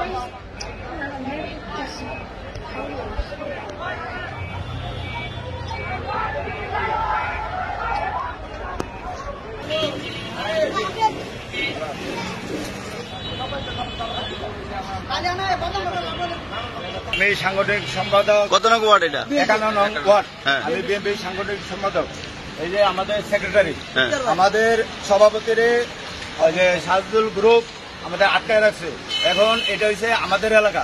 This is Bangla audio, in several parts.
আমি সাংগঠনিক সম্পাদক। কত নং ওয়ার্ড এটা? 51 নং ওয়ার্ড। আমি বিএনপি সাংগঠনিক সম্পাদক। এই যে আমাদের সেক্রেটারি, আমাদের সভাপতির যে সাজদুল গ্রুপ আমাদের আটকায় রাখছে। এখন এটা হচ্ছে আমাদের এলাকা,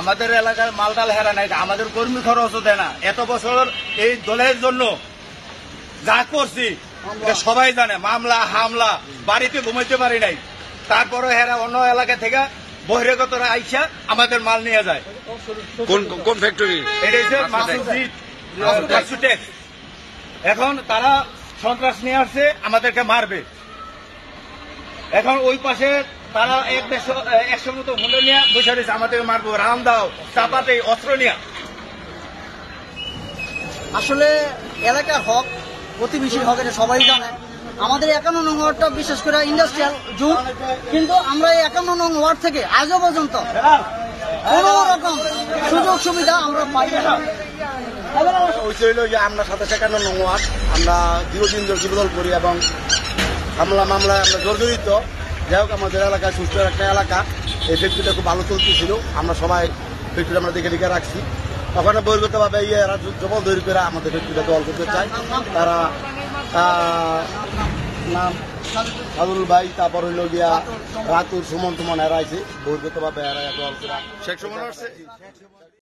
আমাদের এলাকার মালটাল হেরা নাই, আমাদের কর্মী খরচও দেয় না। এত বছর এই দলের জন্য যা করছি সবাই জানে, মামলা হামলা, বাড়িতে ঘুমাইতে পারি নাই। তারপরে হেরা অন্য এলাকা থেকে বহিরাগতরা আইসা আমাদের মাল নিয়ে যায়। কোন ফ্যাক্টরি? এটা হচ্ছে এখন তারা সন্ত্রাস নিয়ে আসছে, আমাদেরকে মারবে। এখন ওই পাশে তারা 100 মতো মূল্য নিয়ে বসে রয়েছে, আমাদেরকে মারবো, রাম দাও, চাপাতে, অস্ত্র নিয়ে। আসলে এলাকার হক, প্রতিবেশীর হক, এটা সবাই জানে। আমাদের 51 নং ওয়ার্ডটা বিশেষ করে ইন্ডাস্ট্রিয়াল জোন, কিন্তু আমরা এই 51 নং ওয়ার্ড থেকে আজও পর্যন্ত কোন রকম সুযোগ সুবিধা আমরা পাই না। আমরা 57 নং ওয়ার্ড, আমরা দীর্ঘদিন ধরে জীবন করি এবং মামলায় আমরা জর্জরিত। যাই হোক, আমাদের এলাকায় সুস্থ একটা এলাকা, এই ফ্যাক্টরিটা খুব ভালো চলতেছিল। আমরা সবাই ফ্যাক্টরি আমরা দেখে রাখছি। ওখানে বহির্গতভাবে এরা জবল তৈরি করে আমাদের ফ্যাক্টরিটা দল করতে চায়। তারা নাম সাদুল ভাই, তারপর হইল গিয়া রাতুর সুমন তুমন এরা আছে বহির্গতভাবে এরা দল করা। শেখ সুমন আসছে।